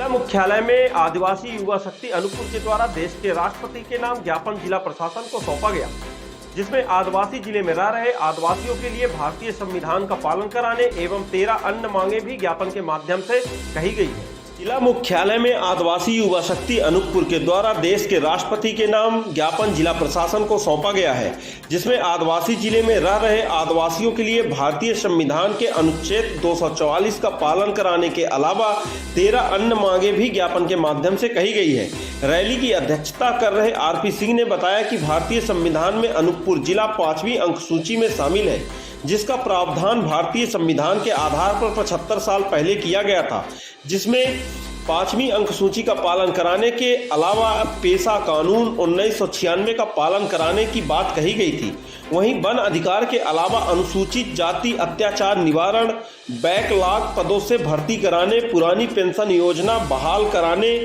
जिला मुख्यालय में आदिवासी युवा शक्ति अनूपपुर के द्वारा देश के राष्ट्रपति के नाम ज्ञापन जिला प्रशासन को सौंपा गया, जिसमें आदिवासी जिले में रह रहे आदिवासियों के लिए भारतीय संविधान का पालन कराने एवं 13 अन्य मांगे भी ज्ञापन के माध्यम से कही गई है। जिला मुख्यालय में आदिवासी युवा शक्ति अनूपपुर के द्वारा देश के राष्ट्रपति के नाम ज्ञापन जिला प्रशासन को सौंपा गया है, जिसमें आदिवासी जिले में रह रहे आदिवासियों के लिए भारतीय संविधान के अनुच्छेद 244 का पालन कराने के अलावा 13 अन्य मांगे भी ज्ञापन के माध्यम से कही गई है। रैली की अध्यक्षता कर रहे आरपी सिंह ने बताया कि भारतीय संविधान में अनूपपुर जिला 5वीं अंक सूची में शामिल है, जिसका प्रावधान भारतीय संविधान के आधार पर 75 साल पहले किया गया था, जिसमें 5वीं अंक सूची का पालन कराने के अलावा पेशा कानून 1996 का पालन कराने की बात कही गई थी। वहीं वन अधिकार के अलावा अनुसूचित जाति अत्याचार निवारण, बैकलॉग पदों से भर्ती कराने, पुरानी पेंशन योजना बहाल कराने,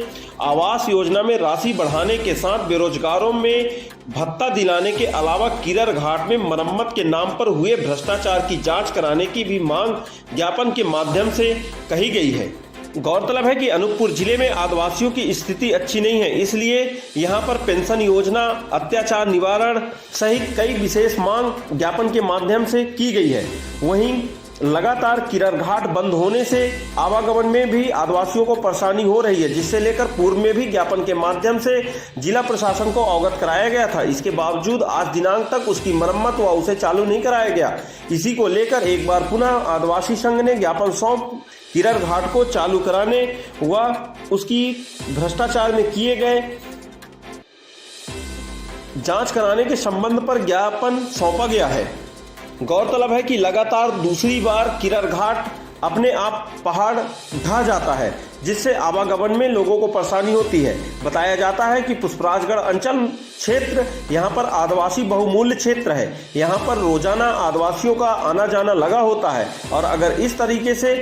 आवास योजना में राशि बढ़ाने के साथ बेरोजगारों में भत्ता दिलाने के अलावा कीरर घाट में मरम्मत के नाम पर हुए भ्रष्टाचार की जांच कराने की भी मांग ज्ञापन के माध्यम से कही गई है। गौरतलब है कि अनूपपुर जिले में आदिवासियों की स्थिति अच्छी नहीं है, इसलिए यहां पर पेंशन योजना, अत्याचार निवारण सहित कई विशेष मांग ज्ञापन के माध्यम से की गई है। वहीं लगातार कीरर घाट बंद होने से आवागमन में भी आदिवासियों को परेशानी हो रही है, जिससे लेकर पूर्व में भी ज्ञापन के माध्यम से जिला प्रशासन को अवगत कराया गया था। इसके बावजूद आज दिनांक तक उसकी मरम्मत व उसे चालू नहीं कराया गया। इसी को लेकर एक बार पुनः आदिवासी संघ ने ज्ञापन सौंप कीरर घाट को चालू कराने व उसकी भ्रष्टाचार में किए गए जांच कराने के संबंध पर ज्ञापन सौंपा गया है। गौरतलब है कि लगातार दूसरी बार कीरर घाट अपने आप पहाड़ ढह जाता है, जिससे आवागमन में लोगों को परेशानी होती है। बताया जाता है कि पुष्पराजगढ़ अंचल क्षेत्र यहाँ पर आदिवासी बहुमूल्य क्षेत्र है। यहाँ पर रोजाना आदिवासियों का आना जाना लगा होता है और अगर इस तरीके से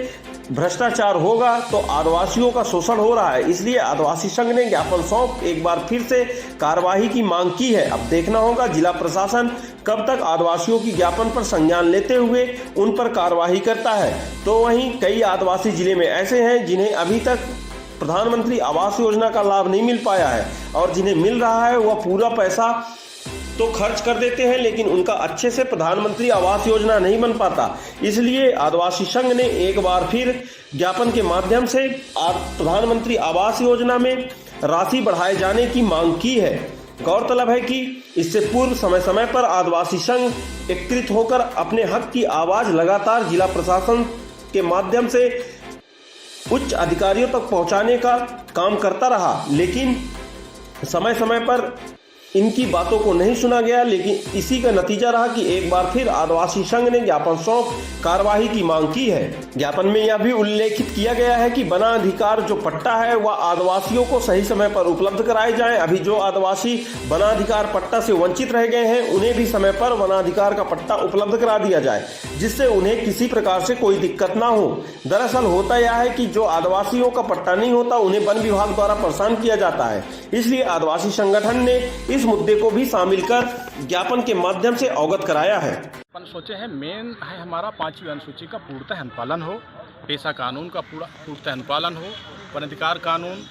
भ्रष्टाचार होगा तो आदिवासियों का शोषण हो रहा है। इसलिए आदिवासी संघ ने ज्ञापन सौंप एक बार फिर से कार्यवाही की मांग की है। अब देखना होगा जिला प्रशासन कब तक आदिवासियों की ज्ञापन पर संज्ञान लेते हुए उन पर कार्यवाही करता है। तो वहीं कई आदिवासी जिले में ऐसे हैं जिन्हें अभी तक प्रधानमंत्री आवास योजना का लाभ नहीं मिल पाया है और जिन्हें मिल रहा है वह पूरा पैसा तो खर्च कर देते हैं, लेकिन उनका अच्छे से प्रधानमंत्री आवास योजना नहीं बन पाता। इसलिए आदिवासी संघ ने एक बार फिर ज्ञापन के माध्यम से प्रधानमंत्री आवास योजना में राशि बढ़ाए जाने की मांग की है। गौरतलब है कि इससे पूर्व समय समय पर आदिवासी संघ एकत्रित होकर अपने हक की आवाज लगातार जिला प्रशासन के माध्यम से उच्च अधिकारियों तक पहुंचाने का काम करता रहा, लेकिन समय समय पर इनकी बातों को नहीं सुना गया। लेकिन इसी का नतीजा रहा कि एक बार फिर आदिवासी संघ ने ज्ञापन सौंप कार्यवाही की मांग की है। ज्ञापन में यह भी उल्लेखित किया गया है कि वनाधिकार जो पट्टा है वह आदिवासियों को सही समय पर उपलब्ध कराए जाए। अभी जो आदिवासी वनाधिकार पट्टा से वंचित रह गए हैं उन्हें भी समय पर वनाधिकार का पट्टा उपलब्ध करा दिया जाए, जिससे उन्हें किसी प्रकार से कोई दिक्कत ना हो। दरअसल होता यह है कि जो आदिवासियों का पट्टा नहीं होता उन्हें वन विभाग द्वारा परेशान किया जाता है। इसलिए आदिवासी संगठन ने इस मुद्दे को भी शामिल कर ज्ञापन के माध्यम से अवगत कराया है। अपन सोचे हैं मेन है हमारा 5वीं अनुसूची का पूर्णतः अनुपालन हो, पेशा कानून का पूर्णतः अनुपालन हो, वन अधिकार कानून,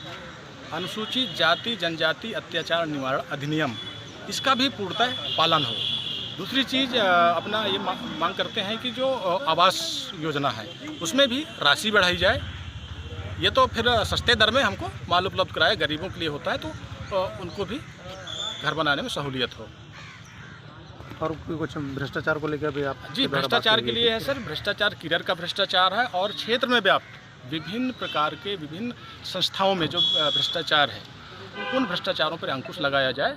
अनुसूचित जाति जनजाति अत्याचार निवारण अधिनियम इसका भी पूर्णतः पालन हो। दूसरी चीज़ अपना ये मांग करते हैं कि जो आवास योजना है उसमें भी राशि बढ़ाई जाए। ये तो फिर सस्ते दर में हमको माल उपलब्ध कराए, गरीबों के लिए होता है तो उनको भी घर बनाने में सहूलियत हो। और कुछ भ्रष्टाचार को लेकर भी आप जी भ्रष्टाचार के लिए है सर, भ्रष्टाचार कीरर का भ्रष्टाचार है और क्षेत्र में व्याप्त विभिन्न प्रकार के विभिन्न संस्थाओं में जो भ्रष्टाचार है उन भ्रष्टाचारों पर अंकुश लगाया जाए।